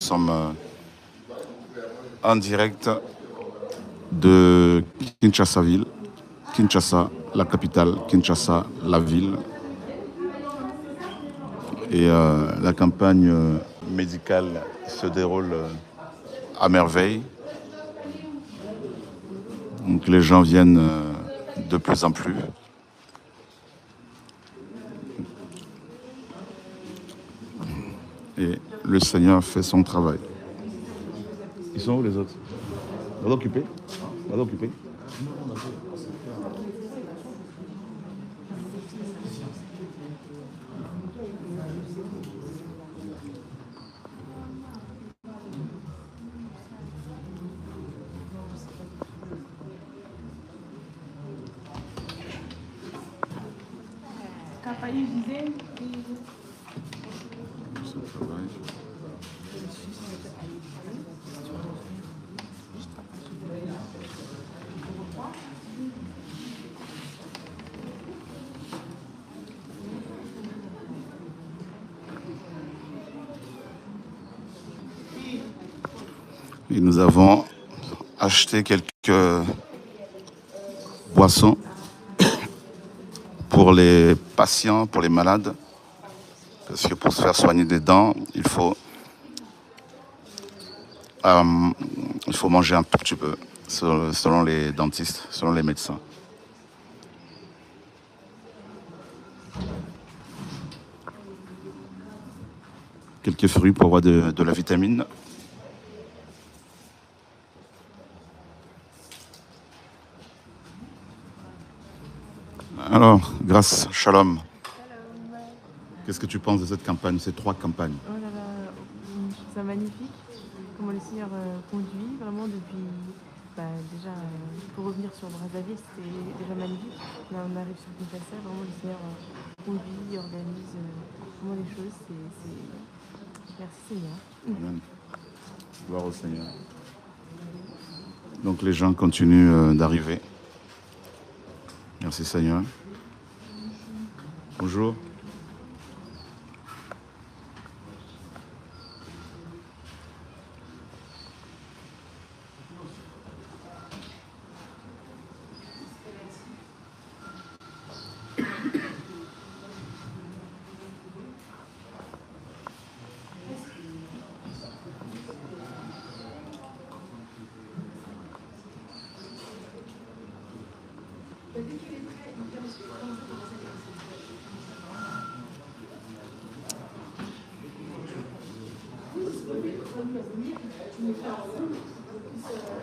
sommes en direct de Kinshasa-Ville, Kinshasa, la capitale, Kinshasa, la ville. Et la campagne médicale se déroule à merveille. Donc les gens viennent de plus en plus. Et le Seigneur fait son travail. Ils sont où les autres? Vous occupés? Vous occupés? Et nous avons acheté quelques boissons pour les patients, pour les malades. Parce que pour se faire soigner des dents, il faut manger un tout petit peu, selon les dentistes, selon les médecins. Quelques fruits pour avoir de la vitamine. Alors, grâce, shalom. Qu'est-ce que tu penses de cette campagne, ces 3 campagnes? Oh là là, je trouve ça magnifique. Comment le Seigneur conduit, vraiment depuis. Déjà, pour revenir sur Brazzaville, c'était déjà magnifique. Là, on arrive sur Kinshasa, vraiment le Seigneur conduit, organise vraiment les choses. Merci Seigneur. Amen. Gloire au Seigneur. Donc les gens continuent d'arriver. Merci Seigneur. Bonjour.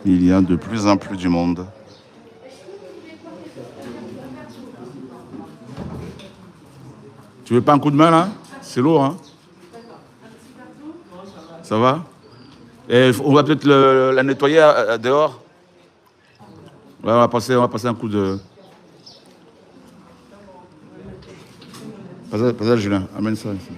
Il y a de plus en plus du monde. Tu veux pas un coup de main là? C'est lourd, hein? Ça va? Et on va peut-être la nettoyer dehors. Ouais, on va passer un coup de... Passage, Julien, amène ça ici.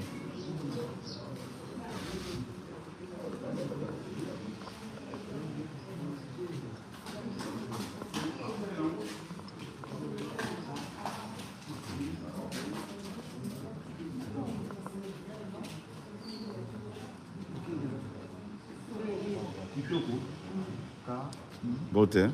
Beauté. Hein?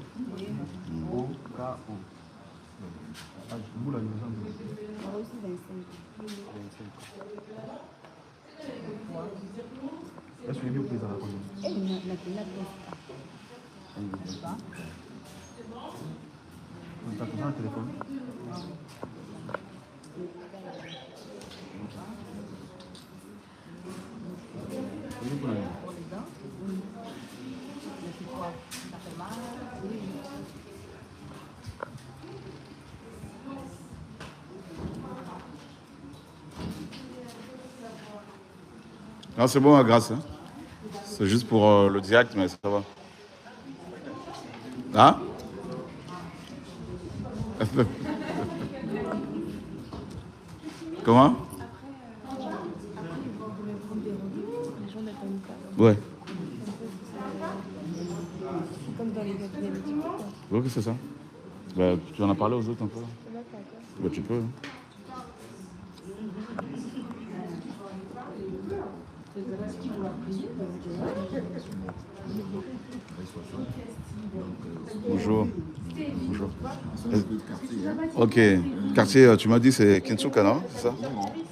Non, c'est bon, grâce. Hein? C'est juste pour le direct, mais ça va. Hein? Comment? Ouais. Comme dans les cabinets médicaux. Oui, c'est ça. Bah, tu en as parlé aux autres un peu? Bah, tu peux. Hein. Bonjour. Bonjour. Ok. Quartier, tu m'as dit c'est Kinsuka, non? C'est ça?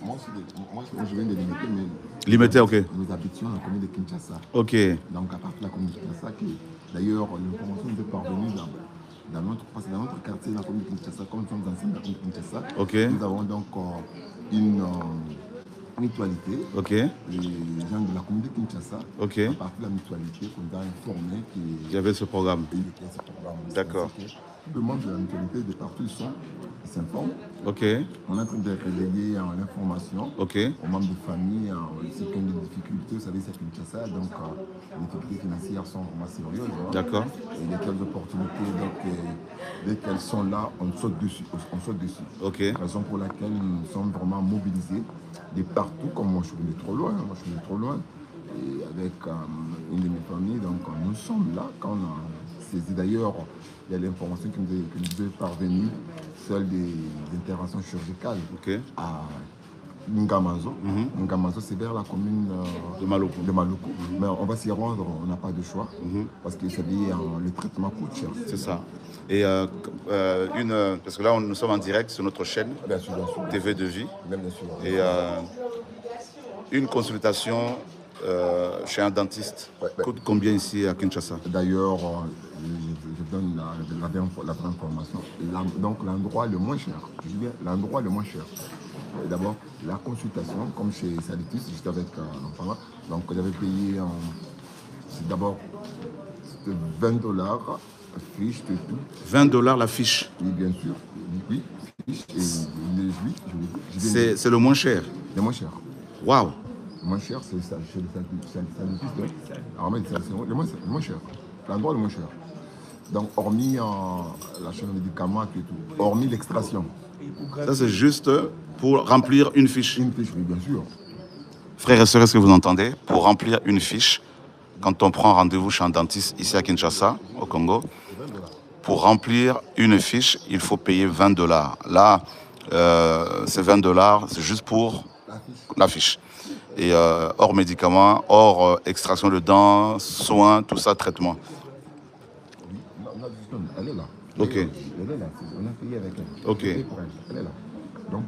Moi, je viens de Limité, mais Limité, ok. nous habitions dans la commune de Kinshasa. Ok. Donc, à partir de la commune de Kinshasa, d'ailleurs, l'information nous est parvenue dans notre quartier, dans la commune de Kinshasa, comme nous sommes ensemble dans la commune de Kinshasa. Ok. Nous avons donc une mutualité. Ok. Les gens de la commune de Kinshasa, Ok. à partir de la mutualité, qu'on a informé qu'il y avait ce programme. D'accord. Tous les membres de la mutualité de partout ils s'informent. Ok. On est en train de relayer l'information Ok. aux membres de famille, ceux qui ont des difficultés. Vous savez, c'est Kinshasa, donc les difficultés financières sont vraiment sérieuses. Hein. D'accord. Et il y a quelques opportunités, donc dès qu'elles sont là, on saute dessus. Ok. Raison pour laquelle nous sommes vraiment mobilisés de partout, comme moi je suis venu trop loin, et avec une de mes familles, donc nous sommes là quand on a saisi. D'ailleurs, il y a l'information qui nous est parvenue, celle des interventions chirurgicales à Ngamazo. Ngamazo, c'est vers la commune de Maluku. Mais on va s'y rendre, on n'a pas de choix, parce que le traitement coûte cher. C'est ça. Et parce que là, nous sommes en direct sur notre chaîne, bien sûr. TV de Vie. Bien sûr. Et une consultation chez un dentiste coûte combien ici à Kinshasa? D'ailleurs, je donne la vraie information. Donc l'endroit le moins cher, je dis bien l'endroit le moins cher. D'abord, la consultation, comme chez Salitus, j'étais avec l'enfant, donc j'avais payé d'abord $20, fiche, tout. $20 la fiche? Oui, bien sûr. Oui, fiche. C'est le moins cher? Le moins cher. Waouh! Le moins cher, c'est chez le Salitus. Le moins cher. L'endroit le moins cher. Donc, hormis la chaîne de médicaments et tout, hormis l'extraction. Ça, c'est juste pour remplir une fiche? Une fiche, oui, bien sûr. Frères et sœurs, est-ce que vous entendez? Pour remplir une fiche, quand on prend rendez-vous chez un dentiste ici à Kinshasa, au Congo, pour remplir une fiche, il faut payer $20. Là, ces $20, c'est juste pour la fiche. Et hors médicaments, hors extraction de dents, soins, tout ça, traitement. Elle est là. Ok. Elle est là. On a payé avec elle. Ok. Elle est là. Donc,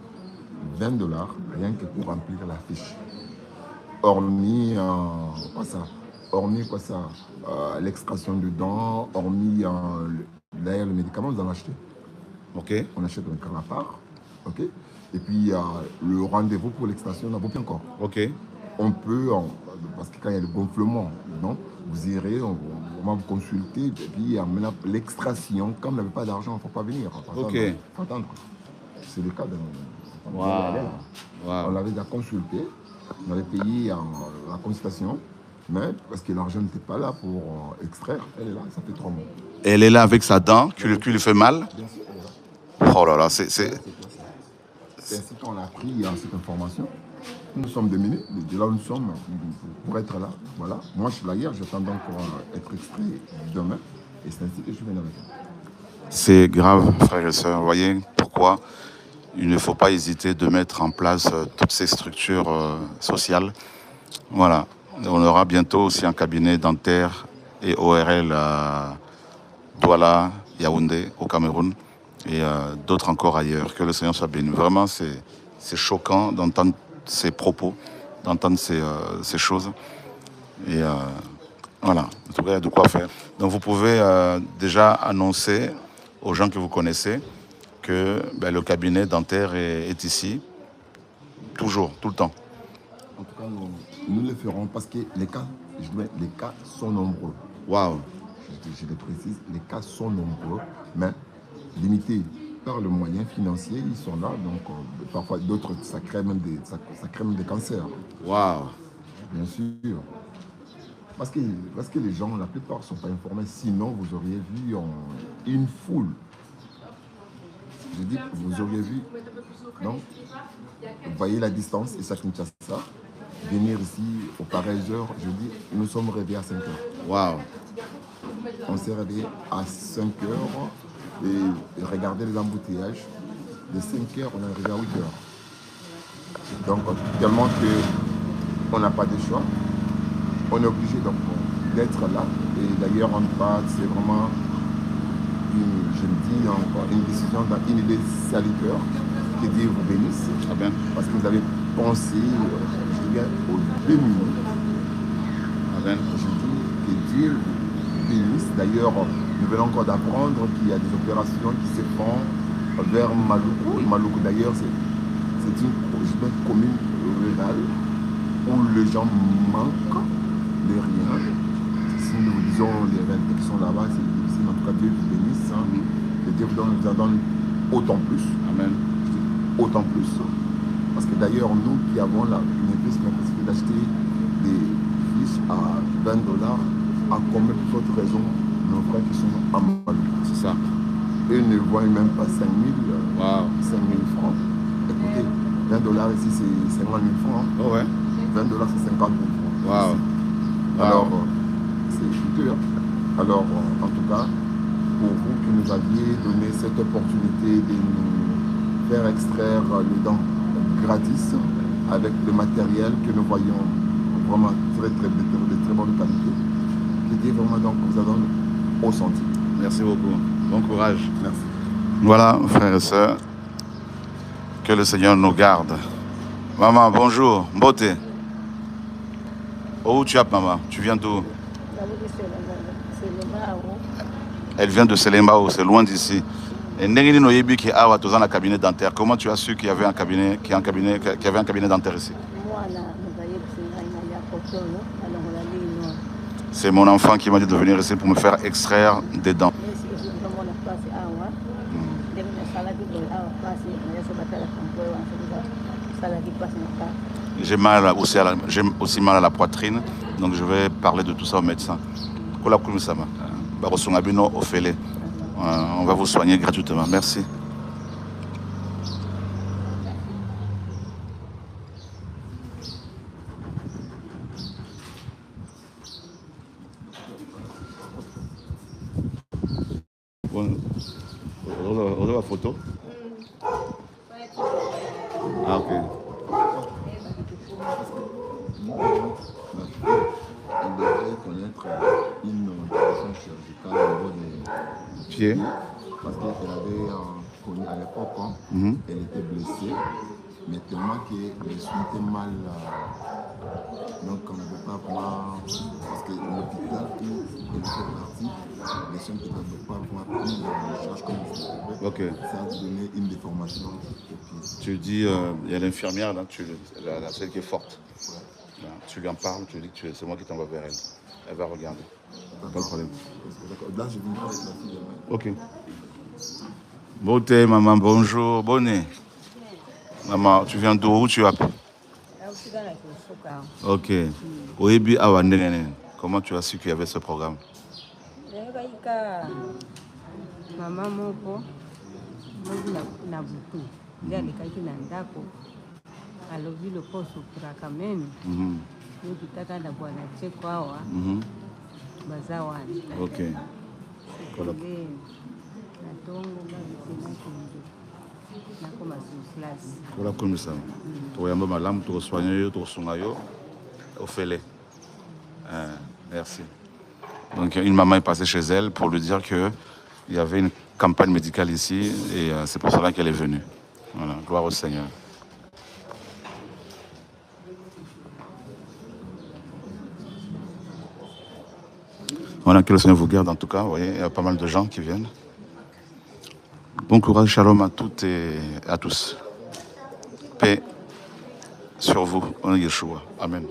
$20, rien que pour remplir la fiche. Hormis, l'extraction de dents, hormis d'ailleurs le médicament, nous allons acheter. Ok. On achète un carnet à part. Ok. Et puis, le rendez-vous pour l'extraction, on n'a pas encore. Ok. On peut, parce que quand il y a le gonflement, non, vous irez, on va vous consulter, et puis l'extraction, comme on n'avait pas d'argent, il ne faut pas venir. Ok. Il faut attendre. C'est le cas de Wow. On l'avait déjà consulté, on avait payé la consultation, mais parce que l'argent n'était pas là pour extraire, elle est là, ça fait 3 mois. Elle est là avec sa dent, qui lui fait mal? Bien sûr, elle est là. Oh là là, c'est ainsi qu'on a pris cette information. Nous sommes démunis, de là où nous sommes, pour être là. Voilà. Moi, je suis là hier, j'attends donc pour être extrait demain. Et c'est ainsi que je viens avec elle. C'est grave, frères et sœurs. Vous voyez pourquoi il ne faut pas hésiter de mettre en place toutes ces structures sociales. Voilà. On aura bientôt aussi un cabinet dentaire et ORL à Douala, Yaoundé, au Cameroun, et d'autres encore ailleurs. Que le Seigneur soit béni. Vraiment, c'est choquant d'entendre ces propos, d'entendre ces choses. Et voilà, en tout cas, il y a de quoi faire. Donc vous pouvez déjà annoncer aux gens que vous connaissez que le cabinet dentaire est ici, toujours, tout le temps. En tout cas, nous le ferons parce que les cas sont nombreux. Waouh! Je le précise, les cas sont nombreux, mais limités par le moyen financier, ils sont là. Donc, parfois, d'autres, ça crée même des cancers. Waouh! Bien sûr. Parce que les gens, la plupart ne sont pas informés. Sinon, vous auriez vu une foule. Je dis, vous auriez vu. Donc, vous voyez la distance, et ça Kinshasa. Venir ici aux pareilles heures, je dis, nous sommes réveillés à 5 heures. Waouh! On s'est réveillé à 5 heures et regardez les embouteillages. De 5 heures, on est arrivé à 8 heures. Donc, tellement qu'on n'a pas de choix, on est obligé. Donc, d'être là. Et d'ailleurs, en tout cas, c'est vraiment, je me dis encore, une décision, une idée salutaire. Que Dieu vous bénisse. Amen. Parce que vous avez pensé, je dirais, aux 2 minutes. Amen. Je dis que Dieu vous bénisse. D'ailleurs, nous venons encore d'apprendre qu'il y a des opérations qui se font vers Maluku. Maluku, d'ailleurs, c'est une commune rurale où les gens manquent de rien. Si nous disons les réalités qui sont là-bas, c'est difficile. En tout cas, Dieu vous bénisse. Hein. Que Dieu vous en donne autant plus. Amen. Autant plus. Parce que d'ailleurs, nous qui avons une possibilité d'acheter des fiches à $20, à combien pour autre raison, nos frères qui sont à Maluku. C'est ça. Eux ne voient même pas 5 000 francs. Écoutez, $20 ici, c'est 50 000 francs. Oh ouais. $20, c'est 50 000 francs. Wow. Alors, c'est futur. Alors, en tout cas, pour vous qui nous aviez donné cette opportunité de nous faire extraire les dents gratis avec le matériel que nous voyons vraiment de très bonne qualité, qui était vraiment donc vous a donné au centime. Merci beaucoup. Bon courage. Merci. Voilà, frères et sœurs, que le Seigneur nous garde. Maman, bonjour. Beauté. Où tu es, maman? Tu viens d'où? Elle vient de Selembao, c'est loin d'ici. Et Nengini Noyebi qui a dans un cabinet dentaire. Comment tu as su qu'il y avait un cabinet, qu'il y avait un cabinet dentaire ici? C'est mon enfant qui m'a dit de venir ici pour me faire extraire des dents. J'ai aussi mal à la poitrine, donc je vais parler de tout ça au médecin. On va vous soigner gratuitement. Merci. On a la photo. Ah, ok. Elle devrait connaître une opération chirurgicale au niveau des Pieds. Parce qu'elle avait connu à l'époque, elle était blessée, mais tellement que les soins étaient mal. Donc on ne peut pas voir, parce que l'hôpital où elle était partie, les soins ne peuvent pas avoir pris en charge comme il faut. Ok. Ça a donné une déformation au pied. Tu dis, il y a l'infirmière, là, celle qui est forte. Ouais. Là, tu lui en parles, tu lui dis que c'est moi qui t'envoie vers elle. Elle va regarder. Pas de problème. Là, je viens avec la fille. Ok. Beauté, maman, bonjour. Bonnet. Maman, tu viens d'où? Où tu as? Ok. Oebi Awanene. Comment tu as su qu'il y avait ce programme? Maman moko na buku ndio alikaki na ndako alobi loposo kuraka meme yokitaka na bwana cheko awa baza wana. Ok. Voilà. Na tongo babisenaki nakoma sur place. Voilà comme ça. Toyamba malamu tosoigner yo tosunga yo ofele. Merci. Donc une maman est passée chez elle pour lui dire que il y avait une campagne médicale ici et c'est pour cela qu'elle est venue. Voilà, gloire au Seigneur. Voilà, que le Seigneur vous garde en tout cas. Vous voyez, il y a pas mal de gens qui viennent. Bon courage, shalom à toutes et à tous. Paix sur vous, en Yeshua. Amen.